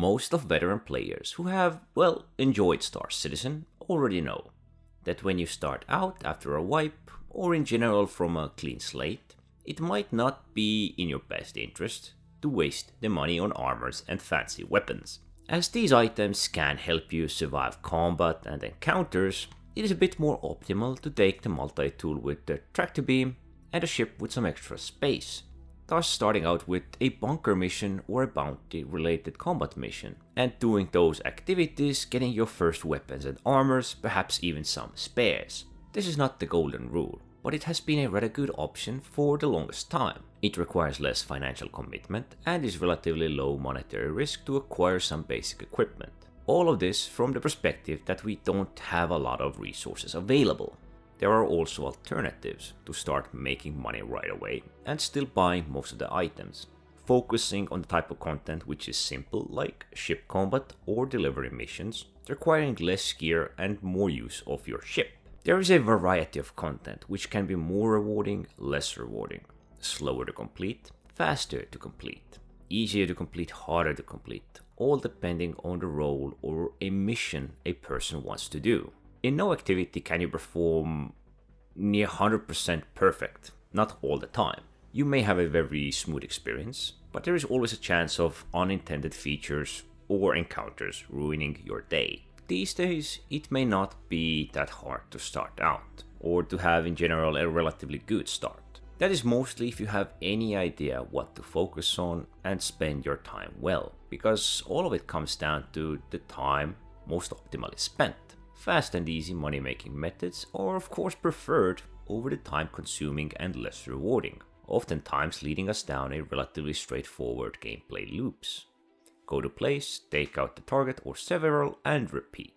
Most of veteran players who have, well, enjoyed Star Citizen already know that when you start out after a wipe, or in general from a clean slate, it might not be in your best interest to waste the money on armors and fancy weapons. As these items can help you survive combat and encounters, it is a bit more optimal to take the multi-tool with the tractor beam and a ship with some extra space, thus starting out with a bunker mission or a bounty related combat mission, and doing those activities getting your first weapons and armors, perhaps even some spares. This is not the golden rule, but it has been a rather good option for the longest time. It requires less financial commitment and is relatively low monetary risk to acquire some basic equipment. All of this from the perspective that we don't have a lot of resources available. There are also alternatives to start making money right away and still buying most of the items, focusing on the type of content which is simple like ship combat or delivery missions, requiring less gear and more use of your ship. There is a variety of content which can be more rewarding, less rewarding, slower to complete, faster to complete, easier to complete, harder to complete, all depending on the role or a mission a person wants to do. In no activity can you perform near 100% perfect, not all the time. You may have a very smooth experience, but there is always a chance of unintended features or encounters ruining your day. These days, it may not be that hard to start out, or to have in general a relatively good start. That is mostly if you have any idea what to focus on and spend your time well, because all of it comes down to the time most optimally spent. Fast and easy money making methods are of course preferred over the time consuming and less rewarding, oftentimes leading us down a relatively straightforward gameplay loops. Go to place, take out the target or several, and repeat.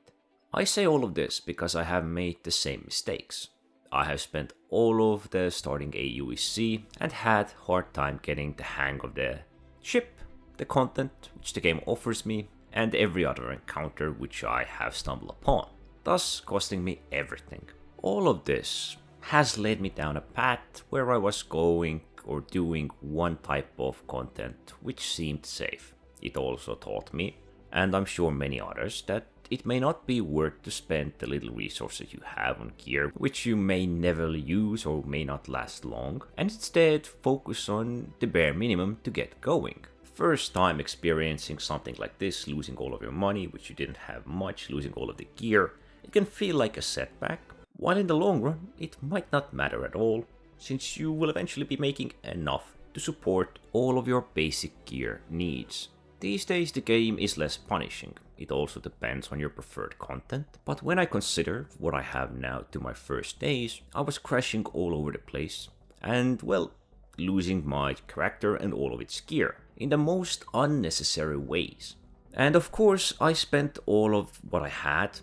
I say all of this because I have made the same mistakes. I have spent all of the starting AUEC and had hard time getting the hang of the ship, the content which the game offers me, and every other encounter which I have stumbled upon, thus costing me everything. All of this has led me down a path where I was going or doing one type of content which seemed safe. It also taught me, and I'm sure many others, that it may not be worth to spend the little resources you have on gear which you may never use or may not last long, and instead focus on the bare minimum to get going. First time experiencing something like this, losing all of your money which you didn't have much, losing all of the gear, it can feel like a setback, while in the long run it might not matter at all, since you will eventually be making enough to support all of your basic gear needs. These days the game is less punishing, it also depends on your preferred content, but when I consider what I have now to my first days, I was crashing all over the place, and well, losing my character and all of its gear, in the most unnecessary ways. And of course I spent all of what I had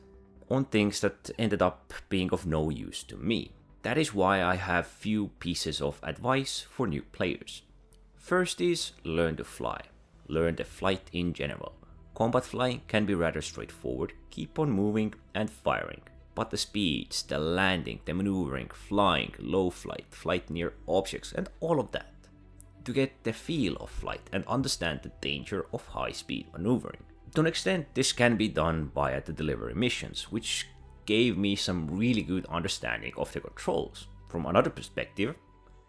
on things that ended up being of no use to me. That is why I have few pieces of advice for new players. First is learn to fly. Learn the flight in general. Combat flying can be rather straightforward, keep on moving and firing. But the speeds, the landing, the maneuvering, flying, low flight, flight near objects and all of that. To get the feel of flight and understand the danger of high speed maneuvering. To an extent this can be done via the delivery missions, which gave me some really good understanding of the controls. From another perspective,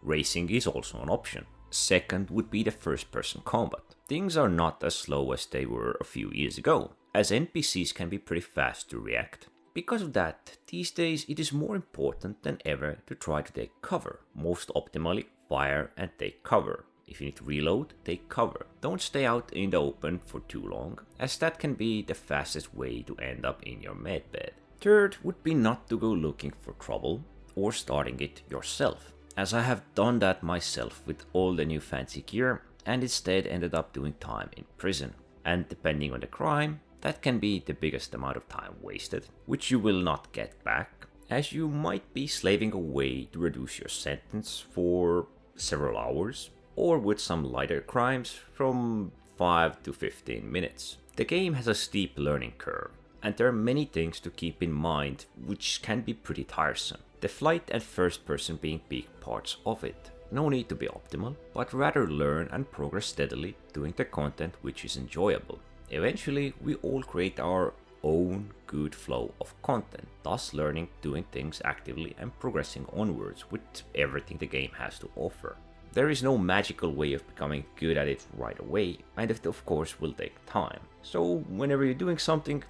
racing is also an option. Second would be the first-person combat. Things are not as slow as they were a few years ago, as NPCs can be pretty fast to react. Because of that, these days it is more important than ever to try to take cover. Most optimally, fire and take cover. If you need to reload, take cover. Don't stay out in the open for too long, as that can be the fastest way to end up in your medbed. Third would be not to go looking for trouble or starting it yourself, as I have done that myself with all the new fancy gear and instead ended up doing time in prison. And depending on the crime, that can be the biggest amount of time wasted, which you will not get back, as you might be slaving away to reduce your sentence for several hours, or with some lighter crimes from 5 to 15 minutes. The game has a steep learning curve, and there are many things to keep in mind which can be pretty tiresome. The flight and first person being big parts of it. No need to be optimal, but rather learn and progress steadily doing the content which is enjoyable. Eventually, we all create our own good flow of content, thus learning, doing things actively, and progressing onwards with everything the game has to offer. There is no magical way of becoming good at it right away, and it of course will take time. So whenever you're doing something,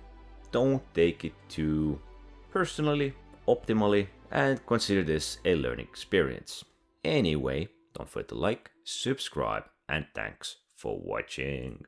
don't take it too personally, optimally, and consider this a learning experience. Anyway, don't forget to like, subscribe, and thanks for watching.